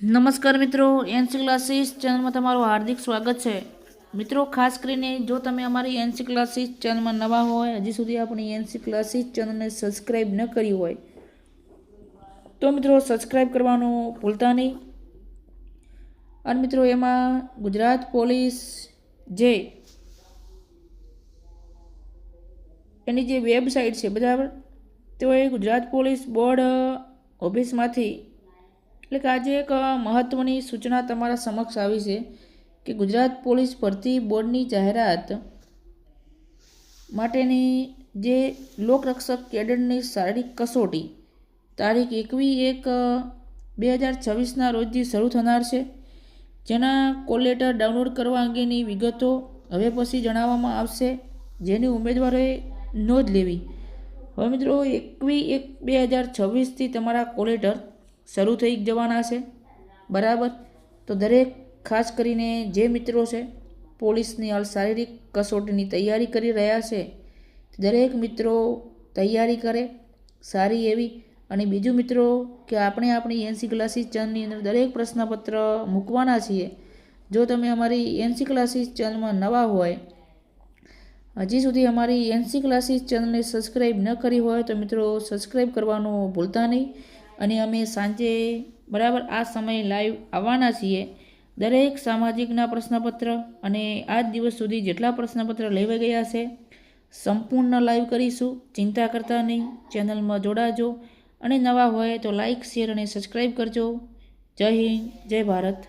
નમસ્કાર મિત્રો, NC classes ચેનલમાં તમારું હાર્દિક સ્વાગત છે। મિત્રો, ખાસ કરીને જો તમે અમારી એનસી ક્લાસીસ ચેનલમાં નવા હોય, હજી સુધી આપણી એનસી ક્લાસીસ ચેનલને સબસ્ક્રાઈબ ન કરી હોય તો મિત્રો સબસ્ક્રાઈબ કરવાનું ભૂલતા નહીં। અને મિત્રો, એમાં ગુજરાત પોલીસ જે એની જે વેબસાઇટ છે બરાબર, તો એ ગુજરાત પોલીસ બોર્ડ ઓફિસમાંથી એટલે કે આજે એક મહત્ત્વની સૂચના તમારા સમક્ષ આવી છે કે ગુજરાત પોલીસ ભરતી બોર્ડની જાહેરાત માટેની જે લોકરક્ષક કેડરની શારીરિક કસોટી તારીખ 21/1/2026ના રોજથી શરૂ થનાર છે, જેના કોલ લેટર ડાઉનલોડ કરવા અંગેની વિગતો હવે પછી જણાવવામાં આવશે, જેની ઉમેદવારોએ નોંધ લેવી। હવે મિત્રો, 21/1/2026થી તમારા કોલ લેટર શરૂ થઈ જવાના છે બરાબર। તો દરેક ખાસ કરીને જે મિત્રો છે પોલીસની હાલ શારીરિક કસોટીની તૈયારી કરી રહ્યા છે, દરેક મિત્રો તૈયારી કરે સારી એવી। અને બીજું મિત્રો કે આપણે આપણી એનસી ક્લાસીસ ચેનલની અંદર દરેક પ્રશ્નપત્ર મૂકવાના છીએ। જો તમે અમારી એનસી ક્લાસીસ ચેનલમાં નવા હોય, હજી સુધી અમારી એનસી ક્લાસીસ ચેનલને સબસ્ક્રાઈબ ન કરી હોય તો મિત્રો સબસ્ક્રાઈબ કરવાનું ભૂલતા નહીં। અને અમે સાંજે બરાબર આ સમયે લાઈવ આવવાના છીએ। દરેક સામાજિકના પ્રશ્નપત્ર અને આજ દિવસ સુધી જેટલા પ્રશ્નપત્ર લેવાઈ ગયા છે સંપૂર્ણ લાઈવ કરીશું, ચિંતા કરતા નહીં। ચેનલમાં જોડાજો અને નવા હોય તો લાઈક, શેર અને સબસ્ક્રાઈબ કરજો। જય હિન્દ, જય ભારત।